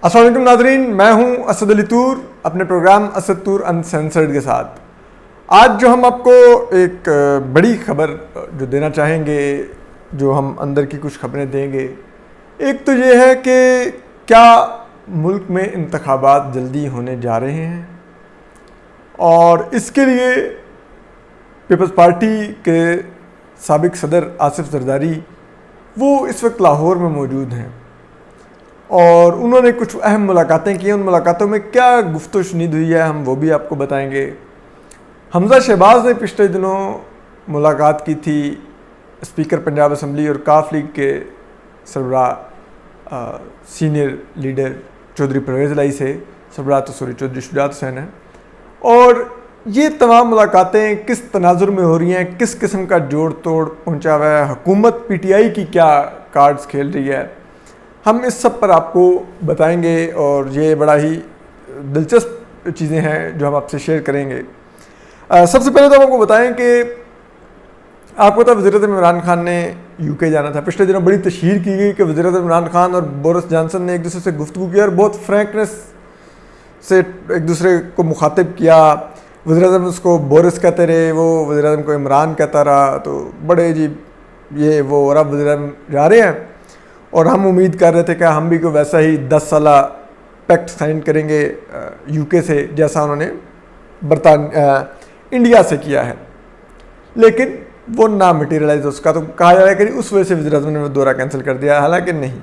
अस्सलाम वालेकुम नाज़रीन, मैं हूं असद अली तूर अपने प्रोग्राम असद तूर अनसेंसर्ड के साथ। आज जो हम आपको एक बड़ी खबर जो देना चाहेंगे, जो हम अंदर की कुछ खबरें देंगे, एक तो ये है कि क्या मुल्क में इंतखाबात जल्दी होने जा रहे हैं और इसके लिए पीपल्स पार्टी के साबिक सदर आसिफ जरदारी वो इस वक्त लाहौर में मौजूद हैं और उन्होंने कुछ अहम मुलाकातें की। उन मुलाकातों में क्या गुफ्तगू शुनीद हुई है हम वो भी आपको बताएंगे। हमजा शहबाज ने पिछले दिनों मुलाकात की थी स्पीकर पंजाब असम्बली और काफ लीग के सरबराह सीनियर लीडर चौधरी परवेज़ इलाही से। चौधरी शुजात हुसैन है। और ये तमाम मुलाकातें किस तनाजुर में हो रही हैं, किस किस्म का जोड़ तोड़ पहुँचा हुआ है, हुकूमत PTI की क्या कार्ड्स खेल रही है, हम इस सब पर आपको बताएंगे और ये बड़ा ही दिलचस्प चीज़ें हैं जो हम आपसे शेयर करेंगे। सबसे पहले तो हम आपको बताएं कि आपको पता वज़ीर-ए-आज़म इमरान खान ने UK जाना था। पिछले दिनों बड़ी तशहीर की गई कि वज़ीर-ए-आज़म इमरान खान और बोरिस जॉनसन ने एक दूसरे से गुफ्तगू की और बहुत फ्रैंकनेस से एक दूसरे को मुखातिब किया। वज़ीर-ए-आज़म उसको बोरिस कहते रहे, वो वज़ीर-ए-आज़म को इमरान कहता रहा, तो बड़े अजीब ये वो। और अब वज़ीर-ए-आज़म जा रहे हैं और हम उम्मीद कर रहे थे कि हम भी कोई वैसा ही 10 साला पैक्ट साइन करेंगे UK से जैसा उन्होंने इंडिया से किया है, लेकिन वो ना मटीरियलाइज उसका। तो कहा जा रहा है कि उस वजह से वज़ीर-ए-आज़म ने वो दौरा कैंसिल कर दिया, हालांकि नहीं।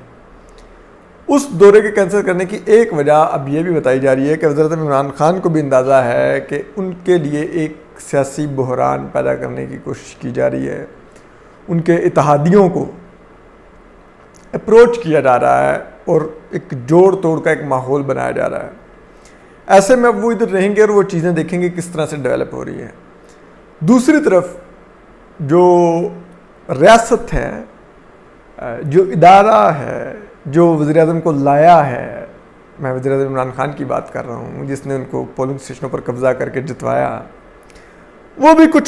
उस दौरे के कैंसिल करने की एक वजह अब ये भी बताई जा रही है कि वज़ीर-ए-आज़म इमरान खान को भी अंदाज़ा है कि उनके लिए एक सियासी बहरान पैदा करने की कोशिश की जा रही है, उनके इत्तेहादियों को अप्रोच किया जा रहा है और एक जोड़ तोड़ का एक माहौल बनाया जा रहा है। ऐसे में अब वो इधर रहेंगे और वो चीज़ें देखेंगे किस तरह से डेवलप हो रही हैं। दूसरी तरफ जो रियासत है, जो इदारा है जो वज़ीर-ए-आज़म को लाया है, मैं वज़ीर-ए-आज़म इमरान खान की बात कर रहा हूँ, जिसने उनको पोलिंग स्टेशनों पर कब्ज़ा करके जितवाया, वो भी कुछ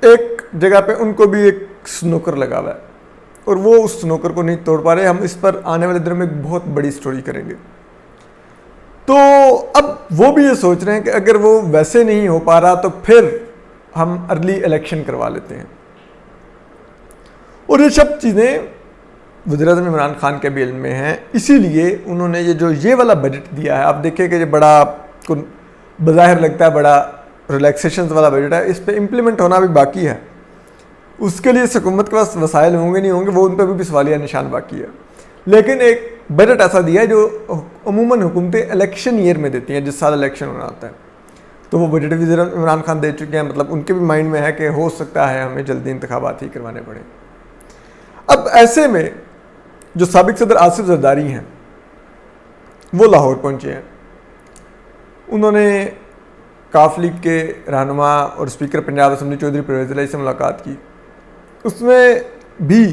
एक जगह पे उनको भी एक स्नूकर लगा हुआ है और वो उस स्नूकर को नहीं तोड़ पा रहे। हम इस पर आने वाले दिनों में एक बहुत बड़ी स्टोरी करेंगे। तो अब वो भी ये सोच रहे हैं कि अगर वो वैसे नहीं हो पा रहा तो फिर हम अर्ली इलेक्शन करवा लेते हैं। और ये सब चीज़ें वज़ीर-ए-आज़म इमरान खान के भी इल्म में हैं, इसीलिए उन्होंने ये वाला बजट दिया है। आप देखें कि ये बड़ा आपको बज़ाहिर लगता है बड़ा रिलैक्सेशन वाला बजट है, इस पर इम्प्लीमेंट होना भी बाकी है। उसके लिए हुकूमत के पास वसाइल होंगे नहीं होंगे, वो उन पर भी सवालिया निशान बाकी है। लेकिन एक बजट ऐसा दिया है जो अमूमन हुकूमतें इलेक्शन ईयर में देती हैं, जिस साल इलेक्शन होना होता है। तो वो बजट भी इमरान खान दे चुके हैं, मतलब उनके भी माइंड में है कि हो सकता है हमें जल्दी इंतखाबात ही करवाने पड़े। अब ऐसे में जो साबिक सदर आसिफ जरदारी हैं वो लाहौर पहुँचे हैं। उन्होंने काफ लीग के रहनुमा और स्पीकर पंजाब असम्बली चौधरी परवेज़ इलाही से मुलाकात की। उसमें भी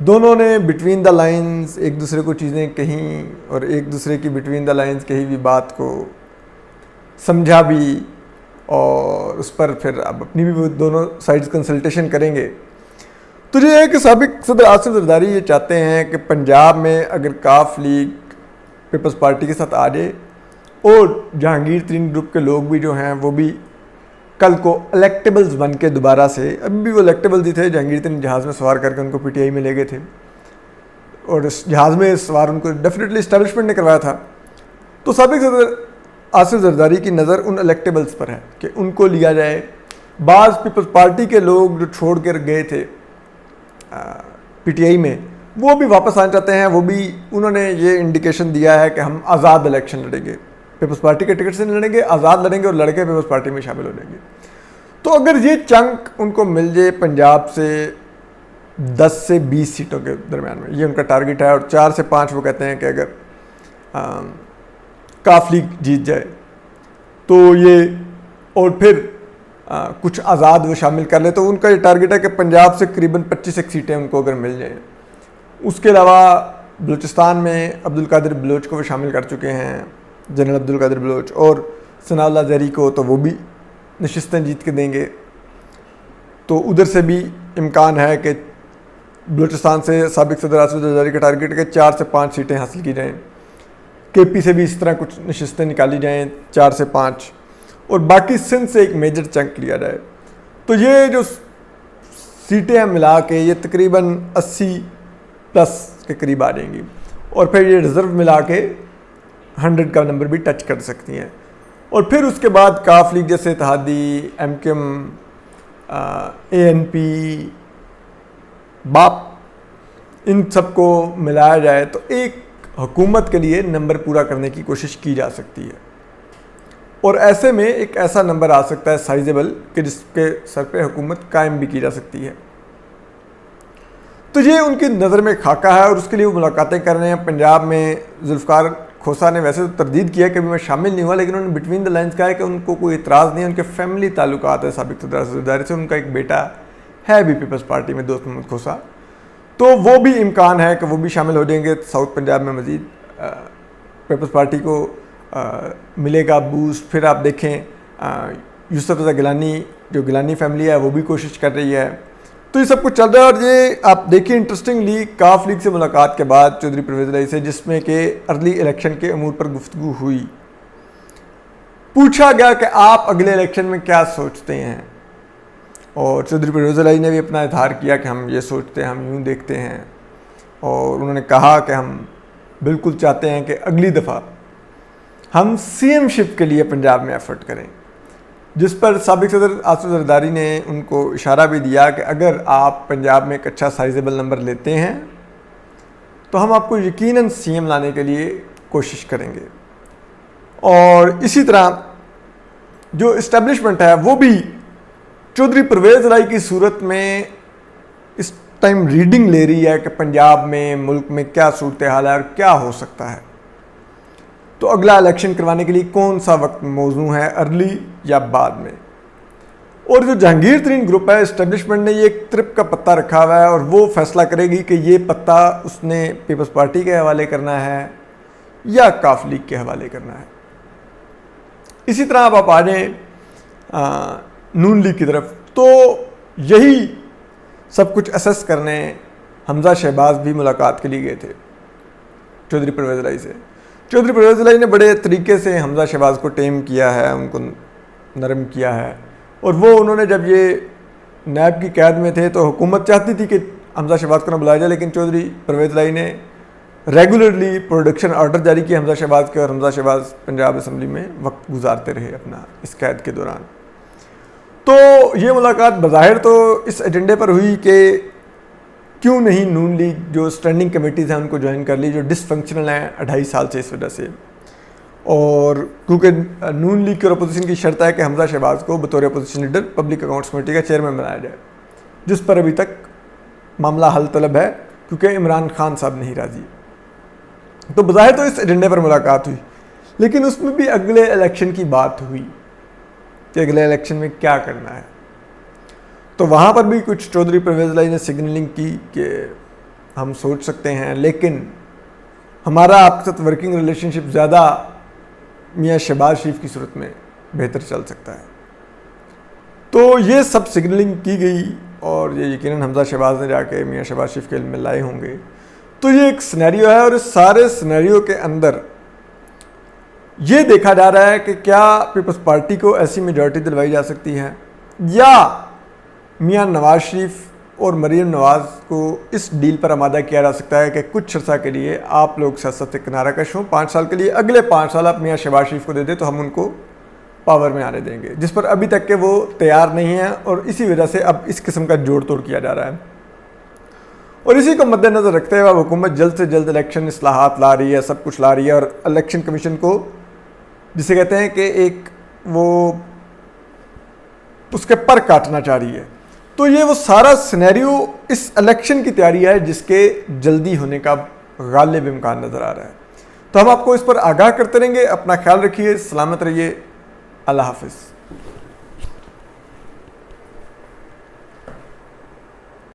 दोनों ने बिटवीन द लाइंस एक दूसरे को चीज़ें कहीं और एक दूसरे की बिटवीन द लाइंस कही भी बात को समझा भी, और उस पर फिर अब अपनी भी वो दोनों साइड्स कंसल्टेशन करेंगे। तो ये है कि साबिक सदर आसिफ जरदारी ये चाहते हैं कि पंजाब में अगर काफ लीग पीपल्स पार्टी के साथ आ जाए और जहांगीर तरीन ग्रुप के लोग भी जो हैं वो भी कल को इलेक्टेबल्स बन के दोबारा से, अभी भी वो इलेक्टेबल्स ही थे, जहांगीर तरीन जहाज़ में सवार करके उनको PTI में ले गए थे और इस जहाज़ में सवार उनको डेफिनेटली इस्टेब्लिशमेंट ने करवाया था। तो साबिक सदर आसिफ जरदारी की नज़र उन इलेक्टेबल्स पर है कि उनको लिया जाए। बाज़ पीपल्स पार्टी के लोग जो छोड़ कर गए थे PTI में, वो भी वापस आना चाहते हैं। वो भी उन्होंने ये इंडिकेशन दिया है कि हम आज़ाद इलेक्शन लड़ेंगे, पीपल्स पार्टी के टिकट से नहीं लड़ेंगे, आज़ाद लड़ेंगे और लड़के पीपल्स पार्टी में शामिल हो जाएंगे। तो अगर ये चंक उनको मिल जाए पंजाब से 10 से 20 सीटों के दरमियान में, ये उनका टारगेट है। और 4 से 5 वो कहते हैं कि अगर काफ लीग जीत जाए तो ये, और फिर कुछ आज़ाद वो शामिल कर ले, तो उनका ये टारगेट है कि पंजाब से करीबन 25 सीटें उनको अगर मिल जाएँ। उसके अलावा बलूचिस्तान में अब्दुल कादिर बलोच को वो शामिल कर चुके हैं, जनरल अब्दुल कादिर बलोच, और सनाउल्लाह जहरी को तो वो भी नशिस्तें जीत के देंगे। तो उधर से भी इम्कान है कि बलूचिस्तान से साबिक सदर आसिफ जरदारी का टारगेट है कि 4 से 5 सीटें हासिल की जाएँ। KP से भी इस तरह कुछ नशिस्तें निकाली जाएं 4 से 5, और बाकी सिंध से एक मेजर चंक लिया जाए। तो ये जो सीटें हैं मिला के ये तकरीबन 80 प्लस के करीब आ जाएंगी, और फिर ये रिज़र्व मिला के 100 का नंबर भी टच कर सकती हैं। और फिर उसके बाद काफ लीग जैसे इत्तेहादी, MKM, ANP, बाप, इन सबको मिलाया जाए तो एक हुकूमत के लिए नंबर पूरा करने की कोशिश की जा सकती है। और ऐसे में एक ऐसा नंबर आ सकता है साइजेबल कि जिसके सर पे हुकूमत कायम भी की जा सकती है। तो ये उनकी नज़र में खाका है और उसके लिए वो मुलाकातें कर रहे हैं। पंजाब में जुल्फ़िकार खोसा ने वैसे तो तरदीद किया कि अभी मैं शामिल नहीं हुआ, लेकिन उन्होंने बिटवीन द लाइन्स कहा है कि उनको कोई इतराज़ नहीं है, उनके फैमिली ताल्लुकात है साबिक़ सदर से, उनका एक बेटा है भी पीपल्स पार्टी में, दोस्त मोहम्मद खोसा, तो वो भी इम्कान है कि वो भी शामिल हो जाएंगे। साउथ पंजाब में मज़ीद पीपल्स पार्टी को मिलेगा बूस्ट। फिर आप देखें यूसुफ रज़ा गिलानी, जो गिलानी फैमिली है वो भी कोशिश कर रही है। तो ये सब कुछ चल रहा है। और ये आप देखिए इंटरेस्टिंगली काफ लीग से मुलाकात के बाद चौधरी परवेज़ इलाही से, जिसमें कि अर्ली इलेक्शन के अमूर पर गुफ्तगू हुई, पूछा गया कि आप अगले इलेक्शन में क्या सोचते हैं, और चौधरी परवेज़ इलाही ने भी अपना इजहार किया कि हम ये सोचते हैं, हम यूँ देखते हैं। और उन्होंने कहा कि हम बिल्कुल चाहते हैं कि अगली दफ़ा हम CM-शिप के लिए पंजाब में एफर्ट करें, जिस पर साबिक़ सदर आसिफ ज़रदारी ने उनको इशारा भी दिया कि अगर आप पंजाब में एक अच्छा साइजेबल नंबर लेते हैं तो हम आपको यकीनन CM लाने के लिए कोशिश करेंगे। और इसी तरह जो इस्टेब्लिशमेंट है वो भी चौधरी परवेज़ इलाही की सूरत में इस टाइम रीडिंग ले रही है कि पंजाब में, मुल्क में क्या सूरत हाल है और क्या हो सकता है। तो अगला इलेक्शन करवाने के लिए कौन सा वक्त मौजू है, अर्ली या बाद में। और जो जहांगीर तरीन ग्रुप है, इस्टेब्लिशमेंट ने ये एक ट्रिप का पत्ता रखा हुआ है और वो फैसला करेगी कि ये पत्ता उसने पीपल्स पार्टी के हवाले करना है या काफ लीग के हवाले करना है। इसी तरह अब आप आ जाएँ नून लीग की तरफ, तो यही सब कुछ असेस करने हमजा शहबाज भी मुलाकात के लिए गए थे चौधरी परवेज़ इलाही से। चौधरी परवेज़ इलाही ने बड़े तरीके से हमजा शहबाज को टेम किया है, उनको नरम किया है। और वो उन्होंने जब ये नैब की कैद में थे तो हुकूमत चाहती थी कि हमजा शहबाज को ना बुलाया जाए, लेकिन चौधरी परवेज़ इलाही ने रेगुलरली प्रोडक्शन ऑर्डर जारी किए हमजा शहबाज के, और हमजा शहबाज पंजाब असम्बली में वक्त गुजारते रहे अपना इस कैद के दौरान। तो ये मुलाकात बज़ाहिर तो इस एजेंडे पर हुई कि क्यों नहीं नून लीग जो स्टैंडिंग कमेटीज़ हैं उनको ज्वाइन कर ली, जो डिसफंक्शनल हैं 2.5 साल से इस वजह से। और क्योंकि नून लीग की और अपोजिशन की शर्त है कि हमजा शहबाज को बतौर opposition leader public accounts committee का चेयरमैन बनाया जाए, जिस पर अभी तक मामला हल तलब है क्योंकि इमरान खान साहब नहीं राज़ी। तो बज़ाहिर तो इस एजेंडे पर मुलाकात हुई, लेकिन उसमें भी अगले इलेक्शन की बात हुई कि अगले इलेक्शन में क्या करना है। तो वहाँ पर भी कुछ चौधरी परवेज़ इलाही ने सिग्नलिंग की कि हम सोच सकते हैं, लेकिन हमारा आपके साथ वर्किंग रिलेशनशिप ज़्यादा मियाँ शहबाज शरीफ की सूरत में बेहतर चल सकता है। तो ये सब सिग्नलिंग की गई और ये यकीनन हमजा शहबाज ने जाके मियाँ शहबाज शरीफ के इल्म में लाए होंगे। तो ये एक सिनेरियो है और इस सारे सिनेरियो के अंदर ये देखा जा रहा है कि क्या पीपल्स पार्टी को ऐसी मेजॉरिटी दिलवाई जा सकती है या मियाँ नवाज शरीफ और मरीम नवाज़ को इस डील पर आमादा किया जा सकता है कि कुछ अर्सा के लिए आप लोग सियासत से किनारा कश हों, 5 साल के लिए, अगले 5 साल आप मियाँ शहबाज शरीफ को दे दें तो हम उनको पावर में आने देंगे, जिस पर अभी तक के वो तैयार नहीं है। और इसी वजह से अब इस किस्म का जोड़ तोड़ किया जा रहा है। और इसी को मद्देनज़र रखते हुए हुकूमत जल्द से जल्द इलेक्शन इस्लाहात ला रही है, सब कुछ ला रही है, और इलेक्शन कमीशन को जिसे कहते हैं कि एक वो उसके पर काटना चाह रही है। तो ये वो सारा सिनेरियो इस इलेक्शन की तैयारी है जिसके जल्दी होने का गालिब इम्कान नज़र आ रहा है। तो हम आपको इस पर आगाह करते रहेंगे। अपना ख्याल रखिए, सलामत रहिए, अल्लाह हाफिज़।